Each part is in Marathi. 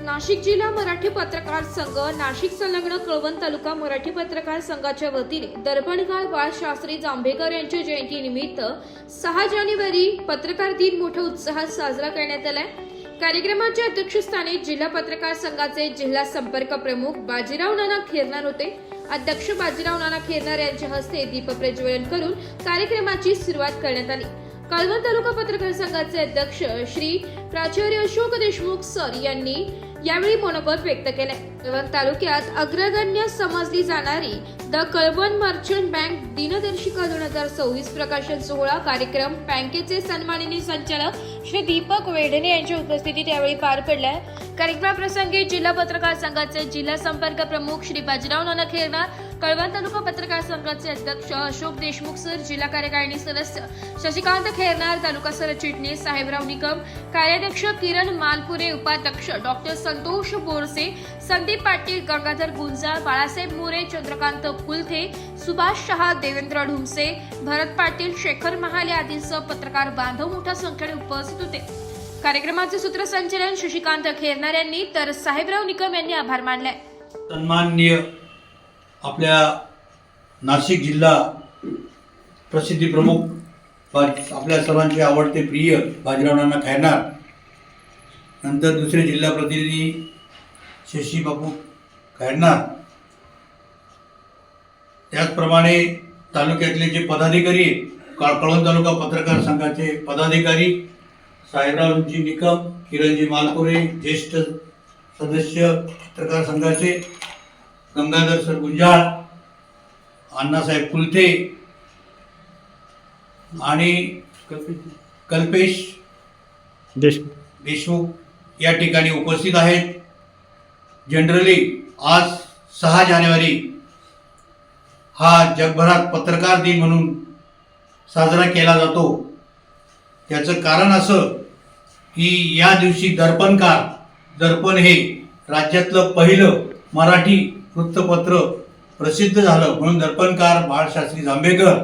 नाशिक जिल्हा मराठी पत्रकार संघ, नाशिक संलग्न कळवण तालुका मराठी पत्रकार संघाच्या वतीने दर्पणकाळ बाळशास्त्री जांभेकर यांच्या जयंतीनिमित्त 6 जानेवारी पत्रकार दिन मोठ्या उत्साहात साजरा करण्यात आलाय। कार्यक्रमाच्या अध्यक्षस्थानी जिल्हा पत्रकार संघाचे जिल्हा संपर्क प्रमुख बाजीराव नाना खेरनार होते। अध्यक्ष बाजीराव नाना खेरनार यांच्या हस्ते दीप प्रज्वलन करून कार्यक्रमाची सुरुवात करण्यात आली। कळवण तालुका पत्रकार संघाचे अध्यक्ष श्री प्राचार्य अशोक देशमुख सर यांनी यावेळी मनोगत व्यक्त केले। कळवण तालुक्यात अग्रगण्य समजली जाणारी द कळवण मर्चंट बँक दिनदर्शिका 2024 प्रकाशन सोहळा कार्यक्रम बँकेचे सन्माननीय संचालक श्री दीपक वेढणे यांच्या उपस्थितीत यावेळी पार पडला। कार्यक्रमाप्रसंगी जिल्हा पत्रकार संघाचे जिल्हा संपर्क प्रमुख श्री बाजीराव नाना खेरनार, कळवण तालुका पत्रकार संघाचे अध्यक्ष अशोक देशमुख सर, जिल्हा कार्यकारिणी सदस्य शशिकांत खेरनार, तालुका सरचिटणीस साहेबराव निकम, कार्याध्यक्ष किरण मालपुरे, उपाध्यक्ष डॉक्टर संतोष बोरसे, संदीप पाटील, गंगाधर गुंजाळ, बाळासाहेब मोरे, चंद्रकांत कुलथे, सुभाष शहा, देवेंद्र ढुमसे, भरत पाटील, शेखर महाले आदींसह पत्रकार बांधव मोठ्या संख्येने उपस्थित होते। कार्यक्रमाचे सूत्रसंचालन शशिकांत खेरनार यांनी तर साहेबराव निकम यांनी आभार मानले। सन्माननीय आपल्या नाशिक जिल्हा प्रसिद्धी प्रमुख आपल्या सर्वांचे आवडते प्रिय बाजीराव नाना खेरनार, नंतर दुसरे जिल्हा प्रतिनिधी शशी बापू खेरनार, त्याचप्रमाणे तालुक्यातले जे पदाधिकारी, कळवण तालुका पत्रकार संघाचे पदाधिकारी साहेबरावजी निकम, किरणजी मालपुरे, ज्येष्ठ सदस्य पत्रकार संघाचे गंगाधर सर गुंजाळ, अण्णासाहेब कुलथे आणि कल्पेश देशमुख या ठिकाणी उपस्थित आहेत। जनरली आज 6 जानेवारी हा जगभरात पत्रकार दिन म्हणून साजरा केला जातो। त्याचं कारण असं की या दिवशी दर्पण हे राज्यातलं पहिलं मराठी वृत्तपत्र प्रसिद्ध झालं, म्हणून दर्पणकार बाळशास्त्री जांभेकर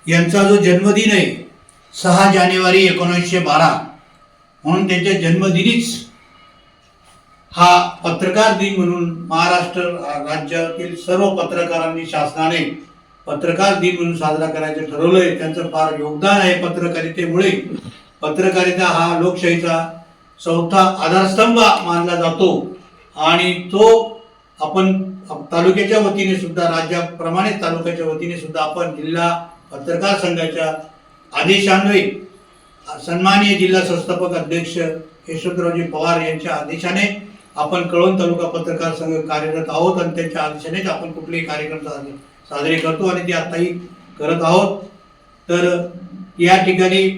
यांचा जो जन्मदिन आहे 6 जानेवारी 1912, म्हणून त्यांच्या जन्मदिनीच हा पत्रकार दिन म्हणून महाराष्ट्र राज्यातील सर्व पत्रकारांनी शासनाने पत्रकार दिन म्हणून साजरा करायचं ठरवलंय। त्यांचं फार योगदान आहे पत्रकारितेमुळे। पत्रकारिता हा लोकशाहीचा चौथा आधारस्तंभ मानला जातो आणि तो आपण तालुक्याच्या वतीने सुद्धा, राज्याप्रमाणे तालुक्याच्या वतीने सुद्धा आपण जिल्हा पत्रकार संघाच्या आदेशान्वये सन्माननीय जिल्हा संस्थापक अध्यक्ष यशवंतरावजी पवार यांच्या आदेशाने आपण कळवण तालुका पत्रकार संघ कार्यरत आहोत आणि त्यांच्या आदेशानेच आपण कुठलेही कार्यक्रम साजरे करतो आणि ते आताही करत आहोत। तर या ठिकाणी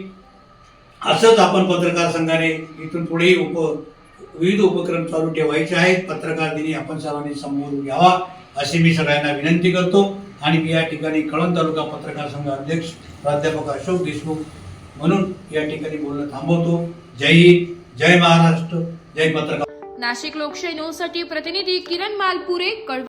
असंच आपण पत्रकार संघाने इथून पुढेही विविध उपक्रम चालू ठेवायचे आहेत। पत्रकार दिनी आपण सर्वांनी समोर घ्यावा अशी मी सगळ्यांना विनंती करतो आणि मी या ठिकाणी कळवण तालुका पत्रकार संघ अध्यक्ष प्राध्यापक अशोक देशमुख म्हणून या ठिकाणी बोलणं थांबवतो। जय हिंद, जय महाराष्ट्र, जय पत्रकार। नाशिक लोकशाही न्यूजसाठी प्रतिनिधी किरण मालपुरे, कळवण।